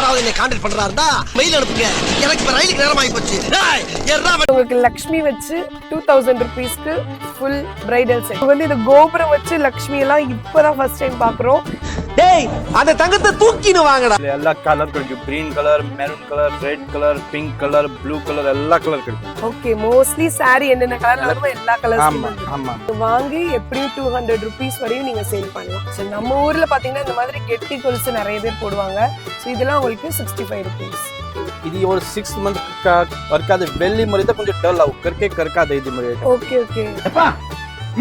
யாராவது என்னை contact பண்றாருந்தா mail அனுப்புங்க. எனக்கு இப்ப ரயிலுக்கு நேரம் ஆகி போச்சு. உங்களுக்கு லக்ஷ்மி வச்சு 2000 rupeesக்கு ஃபுல் பிரைடல் செட். வந்து இந்த கோபுரம் வச்சு லக்ஷ்மி எல்லாம் இப்பதான் ஃபர்ஸ்ட் டைம் பாக்குறோம். டேய் அந்த தங்கத்தை தூக்கின்னு வாங்கடா. எல்லா கலர் கிடைக்கும். Green colour, maroon colour, red colour, pink colour, blue colour எல்லா கலர் கிடைக்கும். ஓகே, மோஸ்ட்லி சாரி என்னென்ன கலர்ல வருமோ எல்லா கலர்ஸும் ஆமா. வாங்கி எப்படியும் 200 rupees வரையும் நீங்க சேல் பண்ணலாம். சோ நம்ம ஊர்ல பாத்தீங்கன்னா இந்த மாதிரி கெட்டி கொலுசு நிறைய பேர் போடுவாங்க. சோ இதெல்லாம் உங்களுக்கு 65 rupees. இது ஒரு 6 month வர்க்காது. வெள்ளி மாதிரி தான் கொஞ்சம் டல் ஆகும். கற்காது இது மாதிரி. Okay okay. அப்பா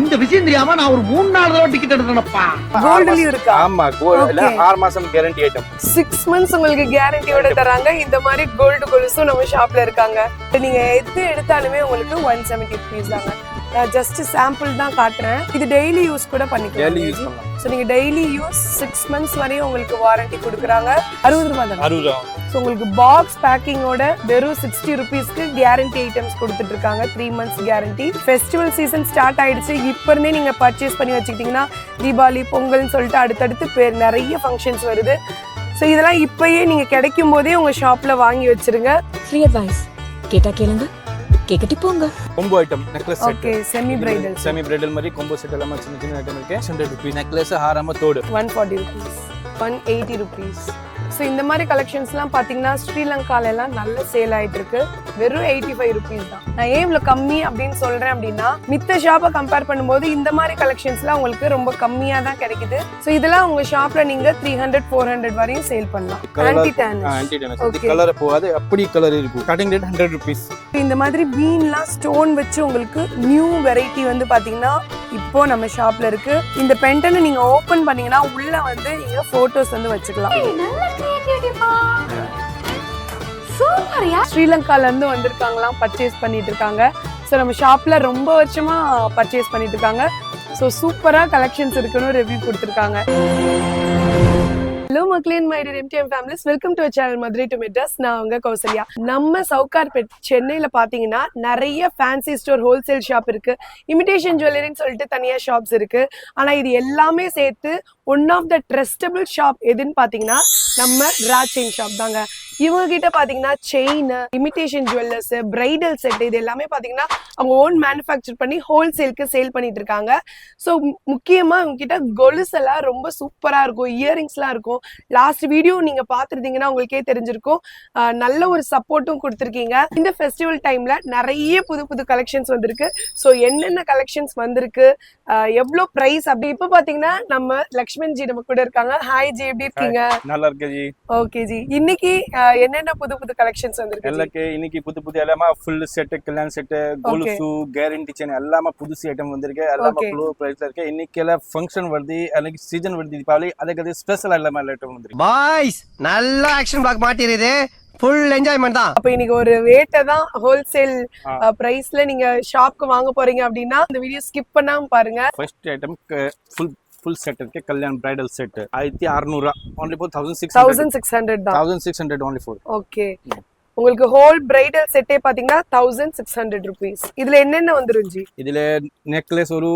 இந்த விஷயம் தெரியாம நான் ஒரு 3-4 தடவை டிக்கெட் எடுத்தேனப்பா. கோல்ட்லயும் இருக்கா? ஆமா, கோல்ட்ல 6 மாசம் கேரண்டி ஐட்டம். 6 months உங்களுக்கு கேரண்டியோட தராங்க. இந்த மாதிரி கோல்டு கொலுசும் நம்ம ஷாப்ல இருக்காங்க. நீங்க எது எடுத்தாலுமே உங்களுக்கு 170 rupees தாங்க. நான் ஜஸ்ட் சாம்பிள் தான் காட்டுறேன். இது டெய்லி யூஸ் கூட பண்ணிக்கலாம். டெய்லி யூஸ் பண்ணலாம். சோ நீங்க டெய்லி யூஸ் 6 months வரையும் உங்களுக்கு வாரண்டி கொடுக்குறாங்க. 60 ரூபாய் தான். 60 ரூபாய். சோ உங்களுக்கு பாக்ஸ் பேக்கிங்கோட வெறும் 60 rupeesக்கு கேரண்டி ஐட்டம்ஸ் கொடுத்துட்டு இருக்காங்க. 3 months guarantee. Festival season start ஆயிடுச்சு. இப்ப இருந்தே நீங்க பர்ச்சேஸ் பண்ணி வச்சுக்கிட்டீங்கன்னா தீபாவளி, பொங்கல்னு சொல்லிட்டு அடுத்தடுத்து நிறைய ஃபங்க்ஷன்ஸ் வருது. சோ இதெல்லாம் இப்பயே நீங்க கிடைக்கும் போதே உங்க ஷாப்ல வாங்கி வச்சிருங்க. ஃப்ரீ அட்வைஸ் கேட்டா கேளுங்க, கேக்கட்டி போங்க. Combo item, necklace set. Okay, semi bridal மாதிரி கொம்போ செட் எல்லாம் சின்ன ஐட்டம் இருக்கு. 100 rupees நெக்லஸ், ஹாரம், தோடு 140 rupees, 180 rupees. ஸோ இந்த மாதிரி கலெக்ஷன்ஸ்லாம் பார்த்தீங்கன்னா ஸ்ரீலங்கால எல்லாம் நல்ல சேல் ஆயிட்டு இருக்கு. வெறும் 85 rupees தான். நான் ஏன் இவ்வளோ கம்மி அப்படின்னு சொல்றேன் அப்படின்னா, மித்த ஷாப்பை கம்பேர் பண்ணும்போது இந்த மாதிரி கலெக்ஷன்ஸ்லாம் உங்களுக்கு ரொம்ப கம்மியா தான் கிடைக்குது. ஸோ இதெல்லாம் உங்க ஷாப்ல நீங்க 300-400 வரையும் சேல் பண்ணலாம். ஆன்டி டானிஷ் கலர் போகாது, அப்படி கலர் இருக்கும். Cutting rate 100 rupees. இந்த மாதிரி பீன்லாம் ஸ்டோன் வச்சு உங்களுக்கு நியூ வெரைட்டி வந்து பாத்தீங்கன்னா இப்போ நம்ம ஷாப்ல இருக்கு. இந்த பெண்டனை நீங்க ஓபன் பண்ணீங்கன்னா உள்ள வந்து நீங்க போட்டோஸ் வந்து வச்சுக்கலாம். ஸ்ரீலங்கால இருந்து வந்திருக்காங்களாம், பர்ச்சேஸ் பண்ணிட்டு இருக்காங்க. ஸோ நம்ம ஷாப்ல ரொம்ப வருஷமா பர்ச்சேஸ் பண்ணிட்டு இருக்காங்க. ஸோ சூப்பரா கலெக்ஷன்ஸ் இருக்குன்னு ரிவ்யூ கொடுத்துருக்காங்க. ஹலோ மக்களே, my dear MTM families, welcome to channel Madurai to Madras. நான் உங்க கௌசல்யா. நம்ம சவுகார்பேட் சென்னையில பாத்தீங்கன்னா நிறைய ஃபேன்சி ஸ்டோர், ஹோல்சேல் ஷாப் இருக்கு. இமிடேஷன் ஜுவல்லரின்னு சொல்லிட்டு தனியா ஷாப்ஸ் இருக்கு. ஆனா இது எல்லாமே சேர்த்து one of the trustable shop எதுன்னு பாத்தீங்கன்னா நம்ம ராஜ் செயின் ஷாப் தாங்க. இவங்க கிட்ட பாத்தீங்கன்னா chain, imitation jewellers, bridal set இது எல்லாமே பாத்தீங்கன்னா அவங்க ஓன் மேனுஃபேக்சர் பண்ணி ஹோல்சேலுக்கு சேல் பண்ணிட்டு இருக்காங்க. ஸோ முக்கியமா இவங்க கிட்ட கொலுஸ் எல்லாம் ரொம்ப சூப்பரா இருக்கும், இயரிங்ஸ் எல்லாம் இருக்கும். லாஸ்ட் வீடியோ நீங்க பாத்துருந்தீங்கன்னா உங்களுக்கே தெரிஞ்சிருக்கும். நல்ல ஒரு சப்போர்ட்டும் கொடுத்துருக்கீங்க. இந்த ஃபெஸ்டிவல் டைம்ல நிறைய புது புது கலெக்ஷன்ஸ் வந்திருக்கு. ஸோ என்னென்ன கலெக்ஷன்ஸ் வந்திருக்கு, எவ்வளவு பிரைஸ் அப்படி இப்ப பாத்தீங்கன்னா நம்ம லக்ஷ்மண் ஜி நம்ம கூட இருக்காங்க. ஹாய் ஜி, எப்படி இருக்கீங்க? நல்லா இருக்கு ஜி. ஓகே ஜி, இன்னைக்கு என்னென்ன புது புது கலெக்ஷன்ஸ் வந்திருக்கு? இன்னைக்கு புது எல்லாமே ஃபுல் செட், கல்யாண செட், கொலுசு, கேரண்டி செயின் எல்லாமே புதுசு ஐட்டம் வந்திருக்கு. எல்லாமே லோ பிரைஸ்ல இருக்கு. இன்னைக்கு எல்லாம் ஃபங்க்ஷன் வருது, அன்னைக்கு சீசன் வருது, தீபாவளி, அதுக்கு ஸ்பெஷல் எல்லாமே ஐட்டம் வந்திருக்கு. பாய்ஸ் நல்ல ஆக்ஷன் பிளாக் மாட்டிருது. ஃபுல் என்ஜாய்மென்ட் தான். அப்ப இன்னைக்கு ஒரு ரேட்டை தான் ஹோல்சேல் பிரைஸ்ல நீங்க ஷாப்க்கு வாங்க போறீங்க அப்படின்னா இந்த வீடியோ ஸ்கிப் பண்ணாம பாருங்க. ஃபர்ஸ்ட் ஐட்டம் ஃபுல் செட் இருக்கு. Kalyan bridal set 1600 only for 1600 தான். 1600 only for. ஓகே, உங்களுக்கு ஹோல் பிரைடல் செட்டே பாத்தீங்கன்னா 1600 rupees. இதுல என்னென்ன வந்துரும் ஜி? இதுல நெக்லஸ் ஒரு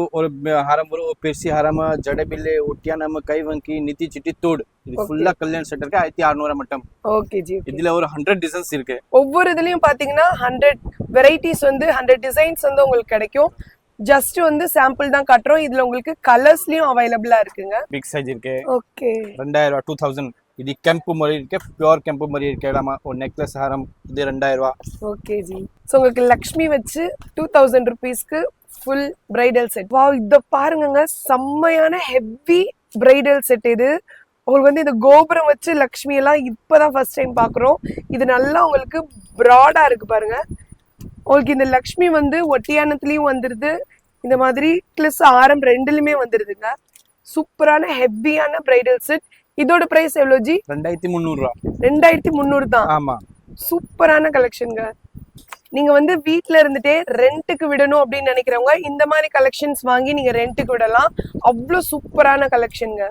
ஹாரம், ஒரு பெருசி ஹாரம், ஜடபில்லே, ஒட்டியானம், கைவங்கி, நித்தி சிட்டி, தோடு, இது ஃபுல்லா கல்யாண் செட் இருக்கு. 1600 மட்டும். Okay G. இதுல ஒரு 100 டிசைன்ஸ் இருக்கு. ஒவ்வொரு இதுலயும் பாத்தீங்கன்னா 100 வெரைட்டிஸ் வந்து 100 டிசைன்ஸ் வந்து உங்களுக்கு கிடைக்கும். ஜஸ்ட் வந்து சாம்பிள் தான் காட்டுறோம். இதுல உங்களுக்கு கலர்ஸ்லயும் அவைலபிளா இருக்குங்க. பிக் சைஸ் இருக்கு. ஓகே, 2000 2000. இது கெம்பு மாதிரி இருக்கு, பியூர் கெம்பு மாதிரி இருக்கு. எல்லாமே ஒரு நெக்லஸ் ஹாரம், இது 2000. Okay G. சோ உங்களுக்கு லக்ஷ்மி வச்சு 2000 rupeesக்கு ஃபுல் பிரைடல் செட். வாவ், இத பாருங்கங்க, செம்மையான ஹெவி பிரைடல் செட் இது. உங்களுக்கு வந்து இந்த கோபுரம் வச்சு லக்ஷ்மி எல்லாம் இப்பதான் ஃபர்ஸ்ட் டைம் பாக்குறோம். இது நல்லா உங்களுக்கு பிராடா இருக்கு பாருங்க. உங்களுக்கு இந்த லக்ஷ்மி வந்து ஒட்டியானத்துலயும் வந்துருது, இந்த மாதிரி கிளிஸ் ஆரம் ரெண்டுலயுமே வந்துருதுங்க. சூப்பரான ஹெவியான பிரைடல் செட். இதோட பிரைஸ் எவ்வளவு ஜி? 2300. 2300 தான். ஆமா, சூப்பரான கலெக்ஷன்ங்க. நீங்க வந்து வீட்ல இருந்துட்டே ரெண்ட்டுக்கு விடணும் அப்படின்னு நினைக்கிறவங்க இந்த மாதிரி கலெக்ஷன்ஸ் வாங்கி நீங்க ரெண்ட்டுக்கு விடலாம். அவ்வளவு சூப்பரான கலெக்ஷன்ங்க.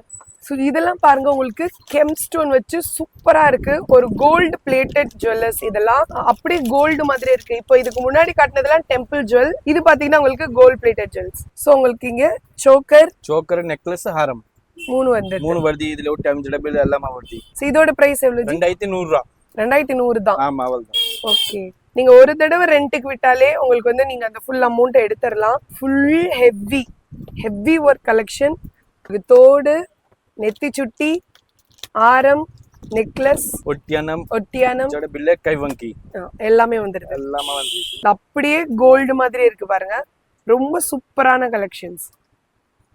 ஸோ இதெல்லாம் பாருங்க, உங்களுக்கு கெம் ஸ்டோன் வச்சு சூப்பரா இருக்கு. ஒரு கோல்டு பிளேட்டட் ஜுவல்லர்ஸ், இதெல்லாம் அப்படியே கோல்டு மாதிரி இருக்கு. இப்போ இதுக்கு முன்னாடி காட்டினதெல்லாம் டெம்பிள் ஜுவல், இது பாத்தீங்கன்னா உங்களுக்கு கோல்டு பிளேட்டட் ஜுவல்ஸ். ஸோ உங்களுக்கு இங்க சோக்கர், நெக்லஸ், ஹாரம் 3 வந்து 3 வருது. இதுல ஒரு டைம் ஜடபிள் எல்லாமே வருது. இதோட பிரைஸ் எவ்வளவு ஜி? 2100 ரூபா. 2100 தான். ஆமா அவ்வளவுதான். ஓகே, நீங்க ஒரு தடவை ரெண்டுக்கு விட்டாலே உங்களுக்கு வந்து நீங்க அந்த ஃபுல் அமௌண்ட் எடுத்துடலாம். Full heavy work collection. தோடு, நெத்தி சுட்டி, ஆரம், நெக்லஸ், ஒட்டியானம், ஜடபிள், கைவங்கி எல்லாமே வந்துருக்கு. எல்லாமே வந்து அப்படியே கோல்டு மாதிரி இருக்கு பாருங்க. ரொம்ப சூப்பரான கலெக்ஷன்ஸ்.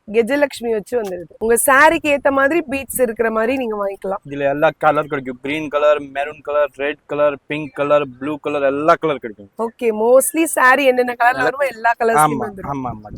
கெஜலட்சுமி வச்சு வந்துருது. உங்க சாரிக்கு ஏத்த மாதிரி பீட்ஸ் இருக்கிற மாதிரி நீங்க வாங்கிக்கலாம். இதுல எல்லா கலர் கிடைக்கும். Green colour, maroon colour, red colour, pink colour, blue colour, எல்லா கலர் கிடைக்கும். ஓகே, மோஸ்ட்லி சாரி என்னென்ன கலர்ல வருமோ எல்லா கலர்ஸ்லயும் வந்துரும். ஆமா ஆமா.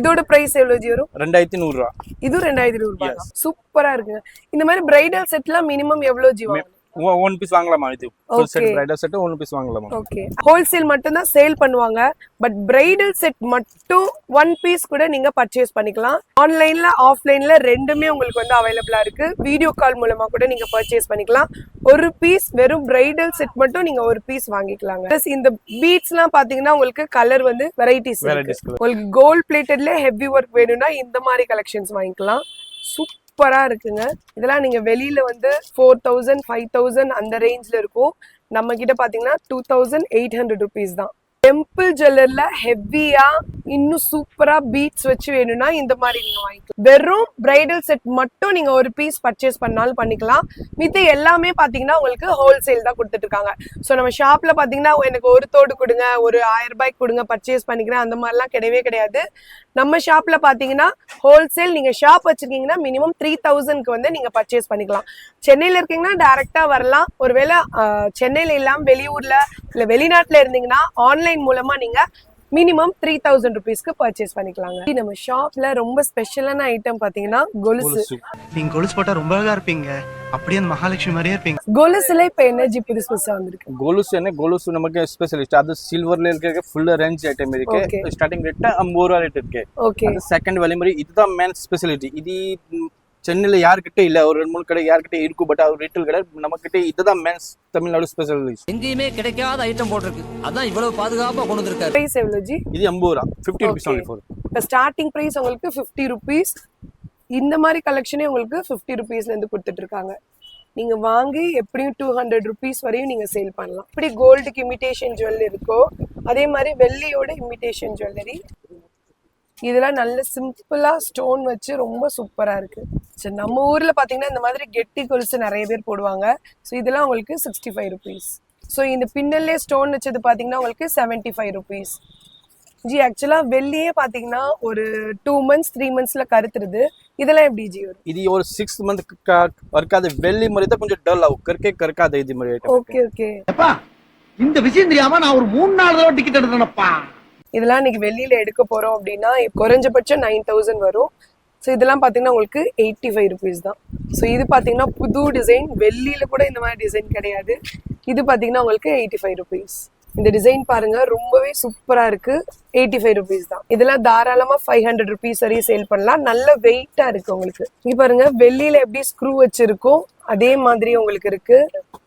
இதோட பிரைஸ் எவ்வளவு ஜி வரும்? 2100 ரூபா. இது 2100 ரூபாய். சூப்பரா இருக்குங்க. இந்த மாதிரி பிரைடல் செட்லாம் மினிமம் எவ்வளவு ஜி வாங்கணும்? 1 பீஸ் வாங்கலாமா? இது full set bridal set 1 piece வாங்கலாமா? ஓகே, ஹோல்சேல் மட்டும் தான் சேல் பண்ணுவாங்க. பட் பிரைடல் செட் மட்டும் 1 பீஸ் கூட நீங்க பர்ச்சேஸ் பண்ணிக்கலாம். ஆன்லைன்ல ஆஃப்லைன்ல ரெண்டுமே உங்களுக்கு வந்து அவைலபிளா இருக்கு. வீடியோ கால் மூலமா கூட நீங்க பர்ச்சேஸ் பண்ணிக்கலாம். ஒரு பீஸ் வெறும் பிரைடல் செட் மட்டும் நீங்க ஒரு பீஸ் வாங்கிக்கலாங்க. பிளஸ் இந்த பீட்ஸ்லாம் பாத்தீங்கன்னா உங்களுக்கு கலர் வந்து வெரைட்டிஸ் இருக்கு. உங்களுக்கு கோல்ட் பிளேட்டட்ல ஹெவி ஒர்க் வேணும்னா இந்த மாதிரி கலெக்ஷன்ஸ் வாங்கிக்கலாம். சூப்பரா இருக்குங்க. இதெல்லாம் நீங்க வெளியில வந்து 4000 5000 அந்த ரேஞ்ச்ல இருக்கும். நம்ம கிட்ட பாத்தீங்கன்னா 2800 rupees தான். டெம்பிள் ஜுவல்லர்ல ஹெவியா இன்னும் சூப்பரா பீட்ஸ் வச்சு வேணும்னா இந்த மாதிரி நீங்க வாங்கிக்கலாம். வெறும் பிரைடல் செட் மட்டும் நீங்க ஒரு பீஸ் பர்ச்சேஸ் பண்ணாலும் பண்ணிக்கலாம். மித்த எல்லாமே பாத்தீங்கன்னா உங்களுக்கு ஹோல்சேல் தான் கொடுத்துட்டு இருக்காங்க. ஸோ நம்ம ஷாப்ல பாத்தீங்கன்னா எனக்கு ஒரு தோடு கொடுங்க, ஒரு 1000 ரூபாய்க்கு கொடுங்க, பர்ச்சேஸ் பண்ணிக்கிறேன், அந்த மாதிரிலாம் கிடையவே கிடையாது. நம்ம ஷாப்ல பாத்தீங்கன்னா ஹோல்சேல். நீங்க ஷாப் வச்சிருக்கீங்கன்னா மினிமம் 3000க்கு வந்து நீங்க பர்ச்சேஸ் பண்ணிக்கலாம். சென்னையில இருக்கீங்கன்னா டைரக்டா வரலாம். ஒருவேளை சென்னையில இல்லாம வெளியூர்ல இல்ல வெளிநாட்டுல இருந்தீங்கன்னா ஆன்லைன் மூலமா நீங்க மினிமம் 3000 rupeesக்கு பர்ச்சேஸ் பண்ணிக்கலாங்க. நம்ம ஷாப்ல ரொம்ப ஸ்பெஷலான ஐட்டம் பாத்தீங்கன்னா கொலுசு. நீங்க கொலுசு போட்டா ரொம்ப அழகா இருப்பீங்க. அப்படியே அந்த மகாலட்சுமி மாதிரியே இருப்பீங்க. கொலுசுல இப்ப எனர்ஜி புதுசா வந்திருக்கு. கொலுசு நமக்கு ஸ்பெஷலிஸ்ட். அது சில்வர்ல இருக்க ஃபுல் ரேஞ்ச் ஐட்டம் இருக்கு. ஸ்டார்டிங் ரேட் 50 ரூபாய் ரேட் இருக்கு. ஓகே, அது செகண்ட் வேல்யூ மாதிரி. இதுதான் மெயின் ஸ்பெஷாலிட்டி. இது சென்னையில யார்கிட்ட இல்ல, ஒரு 2 3 கடை யார்கிட்ட இருக்கும். பட் அவர் ரீட்டைல் கடை நம்ம கிட்ட. இதுதான் மென்ஸ் தமிழ்நாடு ஸ்பெஷலிஸ்ட். எங்கேயுமே கிடைக்காத ஐட்டம் போட்டிருக்கு. அதான் இவ்வளவு பாதுகாப்பா கொண்டு வந்திருக்காரு. பிரைஸ் எவ்வளவு ஜி? இது 50 ரூபாய். 50 rupees only for. இப்ப ஸ்டார்டிங் பிரைஸ் உங்களுக்கு 50 rupees. இந்த மாதிரி கலெக்ஷனே உங்களுக்கு 50 rupeesல இருந்து கொடுத்துட்டு இருக்காங்க. நீங்க வாங்கி எப்படியும் 200 rupees வரையும் நீங்க சேல் பண்ணலாம். இப்படி கோல்டுக்கு இமிடேஷன் ஜுவல்லரி இருக்கோ அதே மாதிரி வெள்ளியோட இமிடேஷன் ஜுவல்லரி. இதெல்லாம் நல்ல சிம்பிளா ஸ்டோன் வச்சு ரொம்ப சூப்பரா இருக்கு. சரி, நம்ம ஊர்ல பாத்தீங்கன்னா இந்த மாதிரி கெட்டி கொலுசு நிறைய பேர் போடுவாங்க. ஸோ இதெல்லாம் உங்களுக்கு 65 rupees. ஸோ இந்த பின்னல்லே ஸ்டோன் வச்சது பாத்தீங்கன்னா உங்களுக்கு 75 rupees. ஜி ஆக்சுவலா வெள்ளியே பாத்தீங்கன்னா ஒரு 2 months 3 monthsல கருத்துருது. இதெல்லாம் எப்படி ஜி வரும்? இது ஒரு 6 month கற்காது. வெள்ளி மாதிரி தான் கொஞ்சம் டல் ஆகும். கற்காது இது மாதிரி ஐட்டம். Okay okay. அப்பா இந்த விஷயம் தெரியாம நான் ஒரு 3-4 தடவை டிக்கெட் எடுத்தேனப்பா. இதெல்லாம் இன்னைக்கு வெளியில எடுக்க போறோம் அப்படின்னா குறைஞ்சபட்சம் 9000 வரும். ஸோ இதெல்லாம் பாத்தீங்கன்னா உங்களுக்கு 85 rupees தான். ஸோ இது பாத்தீங்கன்னா புது டிசைன். வெள்ளியில கூட இந்த மாதிரி டிசைன் கிடையாது. இது பாத்தீங்கன்னா உங்களுக்கு 85 rupees. இந்த டிசைன் பாருங்க, ரொம்பவே சூப்பரா இருக்கு. 85 rupees தான். இதெல்லாம் தாராளமா 500 rupees வரையும் சேல் பண்ணலாம். நல்ல வெயிட்டா இருக்கு உங்களுக்கு. இங்க பாருங்க, வெள்ளியில எப்படி ஸ்க்ரூ வச்சிருக்கோம் அதே மாதிரி உங்களுக்கு இருக்கு.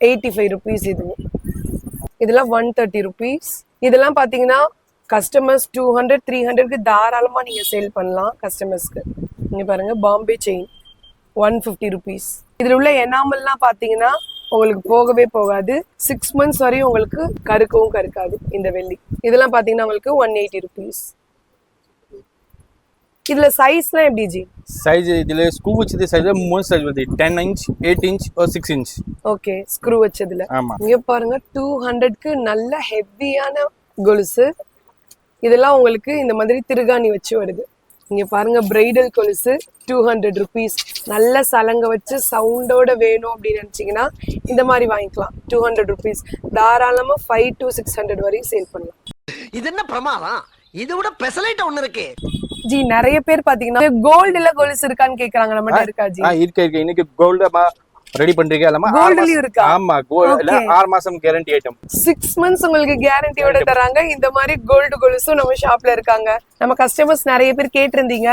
85 rupees இதுவும். இதெல்லாம் 130 rupees. இதெல்லாம் பாத்தீங்கன்னா கஸ்டமர்ஸ் 200 300க்கு தாராளமா நீங்க சேல் பண்ணலாம் கஸ்டமர்ஸ்க்கு. இங்க பாருங்க, பாம்பே செயின் 150 rupees. இதுல உள்ள எனாமல்லாம் பாத்தீங்கன்னா உங்களுக்கு போகவே போகாது. 6 months வரையும் உங்களுக்கு கருக்கவும் கருக்காது இந்த வெள்ளி. இதெல்லாம் பாத்தீங்கன்னா உங்களுக்கு 180 rupees. இதுல சைஸ்லாம் எப்படி ஜி? சைஸ் இதுல ஸ்க்ரூ வச்சது சைஸ்ல 3 சைஸ் வருது. 10 inch, 8 inch or 6 inch. Okay, screw வச்சதுல. ஆமா. இங்க பாருங்க 200க்கு நல்ல ஹெவியான கொலுசு. இதெல்லாம் உங்களுக்கு இந்த மாதிரி திருகாணி வச்சு வருது. இங்க பாருங்க, பிரைடல் கொலுசு 200 rupees. நல்ல சலங்க வச்சு சவுண்டோட வேணும் அப்படின்னு நினைச்சீங்கன்னா இந்த மாதிரி வாங்கிக்கலாம். 200 rupees. தாராளமா 500 to 600 வரையும் சேல் பண்ணலாம். இது என்ன பிரமாதம்? இது விட பெசலைட் ஒண்ணு இருக்கு. ஜி நிறைய பேர் பாத்தீங்கன்னா கோல்டுல கொலுசு இருக்கான்னு கேக்குறாங்க. நம்மகிட்ட இருக்கா ஜி? இருக்கு. இன்னைக்கு கோல்டு ரெடி பண்றீங்க எல்லாமே. கோல்ட்லயும் இருக்கா? ஆமா, கோல்ட்ல 6 மாசம் கேரண்டி ஐட்டம். 6 months உங்களுக்கு கேரண்டியோட தராங்க. இந்த மாதிரி கோல்டு கொலுசும் நம்ம ஷாப்ல இருக்காங்க. நம்ம கஸ்டமர்ஸ் நிறைய பேர் கேட்டிருந்தீங்க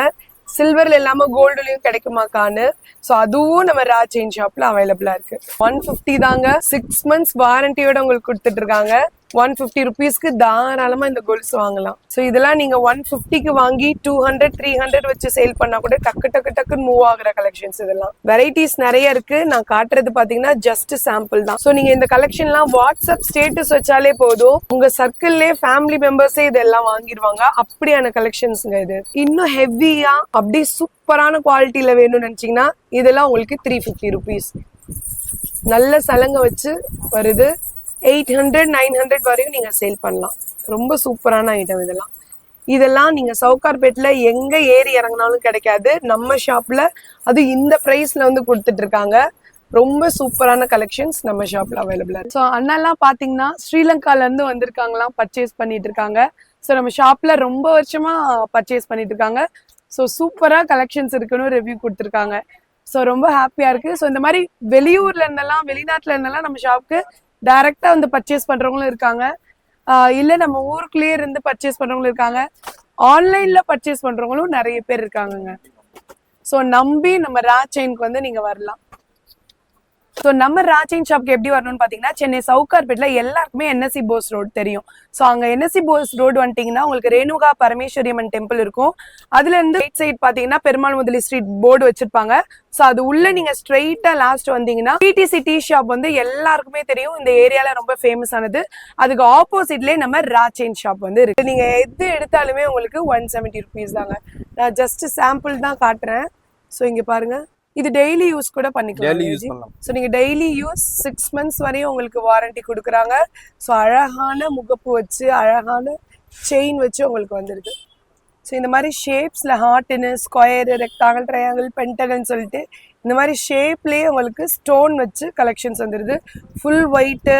சில்வர்ல இல்லாம கோல்டுலயும் கிடைக்குமாக்கான்னு. சோ அதுவும் நம்ம ரா செயின் ஷாப்ல அவைலபிளா இருக்கு. 150 தாங்க. 6 months வாரண்டியோட உங்களுக்கு கொடுத்துட்டு இருக்காங்க. 150 ருபீஸ்க்கு தாராளமா இந்த கொலுசு வாங்கலாம். ஸோ இதெல்லாம் நீங்க 150க்கு வாங்கி 200 300 வச்சு சேல் பண்ணா கூட டக்கு டக்கு டக்குன்னு மூவ் ஆகுற கலெக்ஷன்ஸ். இதெல்லாம் வெரைட்டிஸ் நிறைய இருக்கு. நான் காட்டுறது பாத்தீங்கன்னா ஜஸ்ட் சாம்பிள் தான். ஸோ நீங்க இந்த கலெக்ஷன்லாம் வாட்ஸ்அப் ஸ்டேட்டஸ் வச்சாலே போதும், உங்க சர்க்கிள்லே ஃபேமிலி மெம்பர்ஸே இதெல்லாம் வாங்கிடுவாங்க. அப்படியான கலெக்ஷன்ஸ்ங்க இது. இன்னும் ஹெவியா அப்படி சூப்பரான குவாலிட்டியில வேணும்னு நினைச்சீங்கன்னா இதெல்லாம் உங்களுக்கு 350 ருபீஸ். நல்ல சலங்க வச்சு வருது. 800 900 வரையும் நீங்க சேல் பண்ணலாம். ரொம்ப சூப்பரான ஐட்டம் இதெல்லாம். இதெல்லாம் நீங்க சவுகார்பேட்ல எங்க ஏறி இறங்கினாலும் கிடைக்காது. நம்ம ஷாப்ல அது இந்த பிரைஸ்ல வந்து கொடுத்துட்டு இருக்காங்க. ரொம்ப சூப்பரான கலெக்ஷன்ஸ் நம்ம ஷாப்ல அவைலபிளா இருக்கு. ஸோ அண்ணெல்லாம் பாத்தீங்கன்னா ஸ்ரீலங்கால இருந்து வந்திருக்காங்களாம், பர்ச்சேஸ் பண்ணிட்டு இருக்காங்க. ஸோ நம்ம ஷாப்ல ரொம்ப வருஷமா பர்ச்சேஸ் பண்ணிட்டு இருக்காங்க. ஸோ சூப்பரா கலெக்ஷன்ஸ் இருக்குன்னு ரிவ்யூ கொடுத்துருக்காங்க. ஸோ ரொம்ப ஹாப்பியா இருக்கு. ஸோ இந்த மாதிரி வெளியூர்ல இருந்தெல்லாம் வெளிநாட்டுல இருந்தெல்லாம் நம்ம ஷாப்க்கு டைரக்டா வந்து பர்ச்சேஸ் பண்றவங்களும் இருக்காங்க. இல்ல நம்ம ஊருக்குள்ளேயே இருந்து பர்ச்சேஸ் பண்றவங்களும் இருக்காங்க. ஆன்லைன்ல பர்ச்சேஸ் பண்றவங்களும் நிறைய பேர் இருக்காங்கங்க. ஸோ நம்பி நம்ம ரா செயின்க்கு வந்து நீங்க வரலாம். ஸோ நம்ம ரா செயின் ஷாப்க்கு எப்படி வரணும்னு பாத்தீங்கன்னா, சென்னை சவுகார்பேட்ல எல்லாருக்குமே என்எஸ்சி போஸ் ரோடு தெரியும். ஸோ அங்க என்எஸ்சி போஸ் ரோடு வந்துட்டீங்கன்னா உங்களுக்கு ரேணுகா பரமேஸ்வரி அம்மன் டெம்பிள் இருக்கும். அதுல இருந்து ரைட் சைட் பாத்தீங்கன்னா பெருமாள் முதலி ஸ்ட்ரீட் போர்டு வச்சிருப்பாங்க. ஸோ அது உள்ள நீங்க ஸ்ட்ரெயிட்டா லாஸ்ட் வந்தீங்கன்னா பிடிசி டீ ஷாப் வந்து எல்லாருக்குமே தெரியும், இந்த ஏரியால ரொம்ப ஃபேமஸ் ஆனது. அதுக்கு ஆப்போசிட்லயே நம்ம ரா செயின் ஷாப் வந்து இருக்கு. நீங்க எது எடுத்தாலுமே உங்களுக்கு 170 ருபீஸ் தாங்க. நான் ஜஸ்ட் சாம்பிள் தான் காட்டுறேன். ஸோ இங்க பாருங்க, இது டெய்லி யூஸ் கூட பண்ணிக்கலாம். ஸோ நீங்க டெய்லி யூஸ் 6 months வரையும் உங்களுக்கு வாரண்டி கொடுக்குறாங்க. ஸோ அழகான முகப்பு வச்சு அழகான செயின் வச்சு உங்களுக்கு வந்துருக்கு. ஸோ இந்த மாதிரி ஷேப்ஸ்ல ஹார்ட்னு, ஸ்கொயரு, ரெக்டாங்கிள், ட்ரையாங்கிள், பென்டகல்னு சொல்லிட்டு இந்த மாதிரி ஷேப்லேயே உங்களுக்கு ஸ்டோன் வச்சு கலெக்ஷன்ஸ் வந்துடுது. ஃபுல் ஒயிட்டு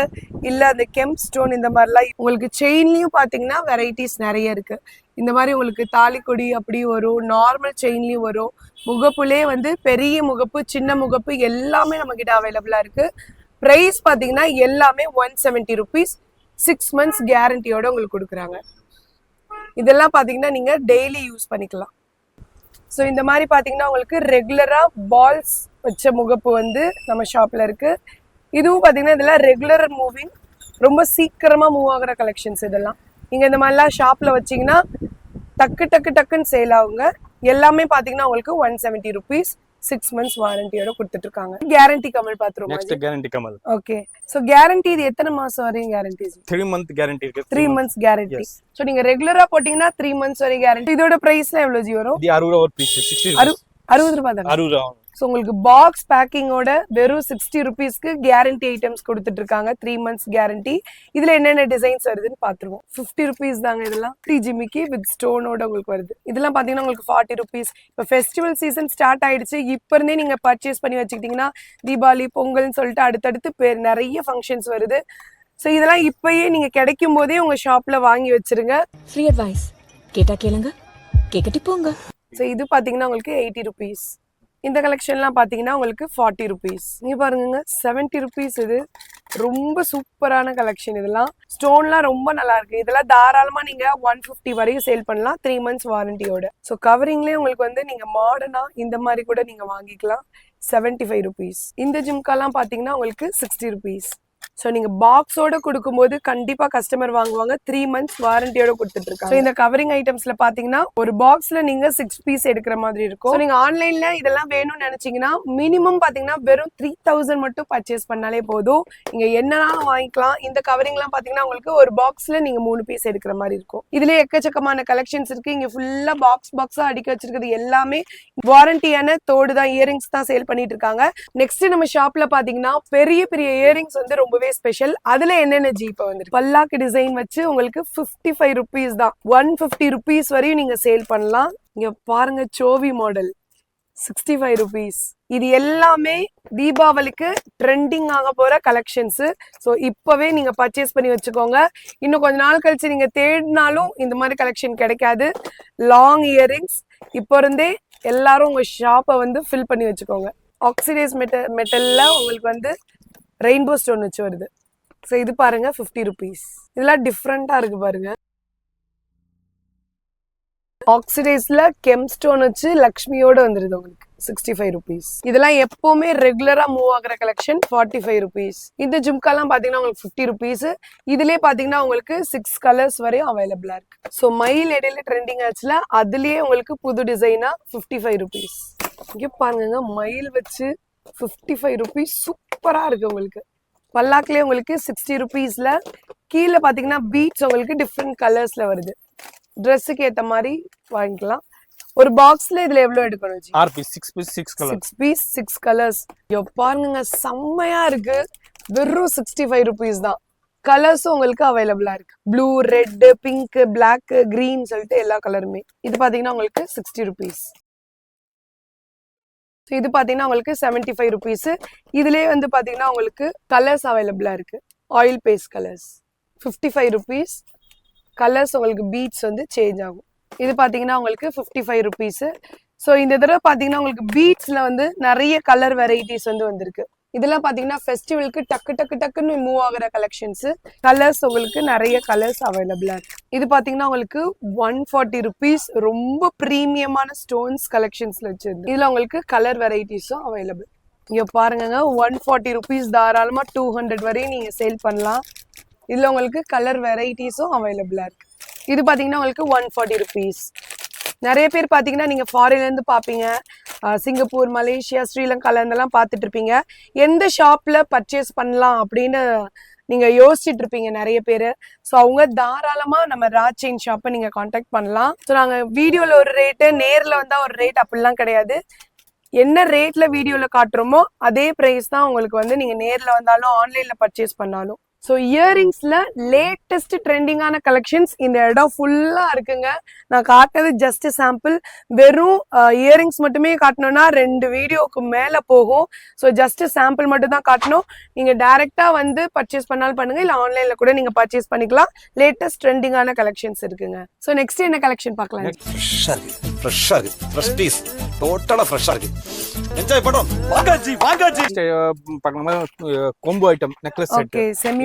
இல்லை அந்த கெம்ப் ஸ்டோன் இந்த மாதிரிலாம் உங்களுக்கு செயின்லையும் பார்த்தீங்கன்னா வெரைட்டிஸ் நிறைய இருக்கு. இந்த மாதிரி உங்களுக்கு தாலிக்கொடி அப்படி வரும், நார்மல் செயின்லையும் வரும். முகப்புலே வந்து பெரிய முகப்பு, சின்ன முகப்பு எல்லாமே நம்ம கிட்ட அவைலபிளா இருக்கு. ப்ரைஸ் பார்த்தீங்கன்னா எல்லாமே 170 ருபீஸ். 6 months கேரண்டியோட உங்களுக்கு கொடுக்குறாங்க. இதெல்லாம் பார்த்தீங்கன்னா நீங்க டெய்லி யூஸ் பண்ணிக்கலாம். ஸோ இந்த மாதிரி பார்த்தீங்கன்னா உங்களுக்கு ரெகுலரா பால்ஸ் வச்ச முகப்பு வந்து நம்ம ஷாப்ல இருக்கு. இதுவும் பார்த்தீங்கன்னா இதெல்லாம் ரெகுலர் மூவிங், ரொம்ப சீக்கிரமா மூவ் ஆகுற கலெக்ஷன்ஸ். இதெல்லாம் நீங்க இந்த மாதிரிலாம் ஷாப்ல வச்சீங்கன்னா டக்கு டக்கு டக்குன்னு சேல் ஆகுங்க. எல்லாமே பார்த்தீங்கன்னா உங்களுக்கு 170 ருபீஸ். 6 months வாரண்டியோட கொடுத்துட்டு இருக்காங்க. கேரண்டி கமல் பாத்துறோம். நெக்ஸ்ட் கேரண்டி கமல். ஓகே. சோ கேரண்டி இது எத்தனை மாசம் வரையும் கேரண்டி? 3 month கேரண்டி இருக்கு. 3 months கேரண்டி. சோ நீங்க ரெகுலரா போட்டீங்கன்னா 3 months வரை கேரண்டி. இதோட பிரைஸ்ல எவ்வளவு ஜி வரும்? இது 60 ரூபாய் ஒரு பீஸ். 60 ரூபாய் தான். 60 ரூபாய். ஸோ உங்களுக்கு பாக்ஸ் பேக்கிங்கோட வெறும் 60 ருபீஸ்க்கு கேரண்டி ஐட்டம்ஸ் கொடுத்துட்டு இருக்காங்க. 3 months கேரண்டி. இதுல என்னென்ன டிசைன்ஸ் வருதுன்னு பாத்துருவோம். 50 ருபீஸ் தாங்க இதெல்லாம். 3 ஜிமிக்கி வித் ஸ்டோனோட உங்களுக்கு வருது. இதெல்லாம் பாத்தீங்கன்னா உங்களுக்கு 40 ருபீஸ். இப்போ ஃபெஸ்டிவல் சீசன் ஸ்டார்ட் ஆயிடுச்சு. இப்ப இருந்தே நீங்க பர்ச்சேஸ் பண்ணி வச்சுக்கிட்டீங்கன்னா தீபாவளி, பொங்கல்னு சொல்லிட்டு அடுத்தடுத்து நிறைய ஃபங்க்ஷன்ஸ் வருது. ஸோ இதெல்லாம் இப்பயே நீங்க கிடைக்கும் போதே உங்க ஷாப்ல வாங்கி வச்சிருங்க. ஃப்ரீ அட்வைஸ் கேட்டா கேளுங்க, கேக்கட்டி போங்க. ஸோ இது பாத்தீங்கன்னா உங்களுக்கு 80 ருபீஸ். இந்த கலெக்ஷன்லாம் பார்த்தீங்கன்னா உங்களுக்கு 40 ருபீஸ். நீங்க பாருங்க 70 ருபீஸ். இது ரொம்ப சூப்பரான கலெக்ஷன். இதெல்லாம் ஸ்டோன்லாம் ரொம்ப நல்லா இருக்கு. இதெல்லாம் தாராளமா நீங்க 150 வரையும் சேல் பண்ணலாம் 3 months வாரண்டியோட. ஸோ கவரிங்லேயே உங்களுக்கு வந்து நீங்க மாடர்னா இந்த மாதிரி கூட நீங்க வாங்கிக்கலாம். 75 ருபீஸ். இந்த ஜிம்காலாம் பார்த்தீங்கன்னா உங்களுக்கு 60 ருபீஸ். ஸோ நீங்க பாக்ஸோட கொடுக்கும்போது கண்டிப்பா கஸ்டமர் வாங்குவாங்க. 3 months வாரண்டியோட கொடுத்துட்டு இருக்காங்க. ஸோ இந்த கவரிங் ஐட்டம்ஸ்ல பாத்தீங்கன்னா ஒரு பாக்ஸ்ல நீங்க 6 பீஸ் எடுக்கிற மாதிரி இருக்கும். ஸோ நீங்க ஆன்லைன்ல இதெல்லாம் வேணும்னு நினைச்சீங்கன்னா மினிமம் பாத்தீங்கன்னா வெறும் 3000 மட்டும் பர்ச்சேஸ் பண்ணாலே போதும். நீங்க என்னன்னாலும் வாங்கிக்கலாம். இந்த கவரிங் எல்லாம் பாத்தீங்கன்னா உங்களுக்கு ஒரு பாக்ஸ்ல நீங்க 3 பீஸ் எடுக்கிற மாதிரி இருக்கும். இதுல எக்கச்சக்கமான கலெக்ஷன்ஸ் இருக்கு. இங்க ஃபுல்லா பாக்ஸா அடுக்கி வச்சிருக்கிறது எல்லாமே வாரண்டியான தோடு தான், இயரிங்ஸ் தான் சேல் பண்ணிட்டு இருக்காங்க. நெக்ஸ்ட் நம்ம ஷாப்ல பாத்தீங்கன்னா பெரிய பெரிய இயரிங்ஸ் வந்து ரொம்பவே ஸ்பெஷல். அதுல என்னென்ன ஜீப் வந்து பல்லாக்கு டிசைன் வச்சு உங்களுக்கு 55 ருபீஸ் தான். 150 ருபீஸ் வரையும் நீங்க சேல் பண்ணலாம். இங்க பாருங்க சோவி மாடல் 65 ருபீஸ். இது எல்லாமே தீபாவளிக்கு ட்ரெண்டிங் ஆக போற கலெக்ஷன்ஸ். ஸோ இப்பவே நீங்க பர்ச்சேஸ் பண்ணி வச்சுக்கோங்க. இன்னும் கொஞ்ச நாள் கழிச்சு நீங்க தேடினாலும் இந்த மாதிரி கலெக்ஷன் கிடைக்காது. லாங் இயரிங்ஸ் இப்போ இருந்தே எல்லாரும் உங்க ஷாப்பை வந்து ஃபில் பண்ணி வச்சுக்கோங்க. ஆக்சிடைஸ் மெட்டல்ல உங்களுக்கு வந்து ரெயின்போ ஸ்டோன் வச்சு வருது. ஸோ இது பாருங்க 50 ருபீஸ். இதெல்லாம் டிஃப்ரெண்டா இருக்கு பாருங்க. ஆக்சிடைஸ்ல கெம் ஸ்டோன் வச்சு லக்ஷ்மியோட வந்துருது உங்களுக்கு. 65 rupees. இதெல்லாம் எப்பவுமே ரெகுலரா மூவ் ஆகுற கலெக்ஷன் 45 rupees. இந்த ஜும்காலாம் பாத்தீங்கன்னா உங்களுக்கு 50 rupees. இதுலயே பாத்தீங்கன்னா உங்களுக்கு 6 கலர்ஸ் வரையும் அவைலபிளா இருக்கு. ஸோ மயில் இடையில ட்ரெண்டிங் ஆச்சுல அதுலயே உங்களுக்கு புது டிசைனா 55 rupees. இங்க பாருங்க மயில் வச்சு 55 rupees சூப்பரா இருக்கு உங்களுக்கு. பல்லாக்லயே உங்களுக்கு 60 rupeesல கீழே பாத்தீங்கன்னா பீட்ஸ் உங்களுக்கு டிஃப்ரெண்ட் கலர்ஸ்ல வருது. ட்ரெஸ்ஸுக்கு ஏத்த மாதிரி வாங்கிக்கலாம். ஒரு பாக்ஸ்ல இதுல எவ்வளவு எடுக்கணும் ji? 6 piece 6 piece 6 colour 6 piece 6 colours. ஐயோ பாருங்க செம்மையா இருக்கு. வெறும் 65 rupees தான். கலர்ஸும் உங்களுக்கு அவைலபிளா இருக்கு. Blue, red, pink, black, green சொல்லிட்டு எல்லா கலருமே. இது பாத்தீங்கன்னா உங்களுக்கு 60 rupees. இது பாத்தீங்கன்னா உங்களுக்கு 75 rupees. இதுலயே வந்து பாத்தீங்கன்னா உங்களுக்கு கலர்ஸ் அவைலபிளா இருக்கு. Oil based colours 55 rupees. Colours உங்களுக்கு பீட்ஸ் வந்து சேஞ்ச் ஆகும். இது பாத்தீங்கன்னா உங்களுக்கு 55 rupees. ஸோ இந்த தடவை பாத்தீங்கன்னா உங்களுக்கு பீட்ஸ்ல வந்து நிறைய கலர் வெரைட்டிஸ் வந்து வந்திருக்கு. இதெல்லாம் பாத்தீங்கன்னா ஃபெஸ்டிவலுக்கு டக்கு டக்கு டக்குன்னு மூவ் ஆகுற கலெக்ஷன்ஸ். கலர்ஸ் உங்களுக்கு நிறைய கலர்ஸ் அவைலபிளா இருக்கு. இது பாத்தீங்கன்னா உங்களுக்கு 140 rupees. ரொம்ப பிரீமியமான ஸ்டோன்ஸ் கலெக்ஷன்ஸ்ல வச்சிருக்கு. இதுல உங்களுக்கு கலர் வெரைட்டிஸும் அவைலபிள். இங்க பாருங்க 140 rupees தாராளமா 200 வரையும் நீங்க சேல் பண்ணலாம். இதுல உங்களுக்கு கலர் வெரைட்டிஸும் அவைலபிளா இருக்கு. இது பாத்தீங்கன்னா உங்களுக்கு 140 rupees. நிறைய பேர் பாத்தீங்கன்னா நீங்க ஃபாரின்ல இருந்து பாப்பீங்க, சிங்கப்பூர், மலேசியா, ஸ்ரீலங்கால இருந்தெல்லாம் பார்த்துட்டு இருப்பீங்க. எந்த ஷாப்ல பர்ச்சேஸ் பண்ணலாம் அப்படின்னு நீங்க யோசிச்சுட்டு இருப்பீங்க நிறைய பேர். ஸோ அவங்க தாராளமா நம்ம ராஜ் செயின் ஷாப்பை நீங்க காண்டாக்ட் பண்ணலாம். ஸோ நாங்க வீடியோல ஒரு ரேட்டு, நேர்ல வந்தா ஒரு ரேட் அப்படிலாம் கிடையாது. என்ன ரேட்ல வீடியோல காட்டுறோமோ அதே பிரைஸ் தான் உங்களுக்கு வந்து நீங்க நேர்ல வந்தாலும் ஆன்லைன்ல பர்ச்சேஸ் பண்ணாலும். ஸோ இயரிங்ஸ்ல லேட்டஸ்ட் ட்ரெண்டிங்கான கலெக்ஷன்ஸ் இந்த இடம் ஃபுல்லா இருக்குங்க. நான் காட்டுறது ஜஸ்ட் சாம்பிள். வெறும் இயரிங்ஸ் மட்டுமே காட்டணும்னா 2 வீடியோக்கு மேல போகும். ஸோ ஜஸ்ட் சாம்பிள் மட்டும் தான் காட்டணும். நீங்க டைரக்டா வந்து பர்ச்சேஸ் பண்ணாலும் பண்ணுங்க, இல்ல ஆன்லைன்ல கூட நீங்க பர்ச்சேஸ் பண்ணிக்கலாம். லேட்டஸ்ட் ட்ரெண்டிங்கான கலெக்ஷன்ஸ் இருக்குங்க. ஸோ நெக்ஸ்ட் என்ன கலெக்ஷன் பார்க்கலாம்? ஃப்ரெஷ்ஷா இருக்கு ஃப்ரெஷ் பீஸ் டோட்டலா ஃப்ரெஷ்ஷா இருக்கு. என்ஜாய் பண்ணோம். வாங்காஜி பார்க்கலாமா? Combo item necklace set. Okay, semi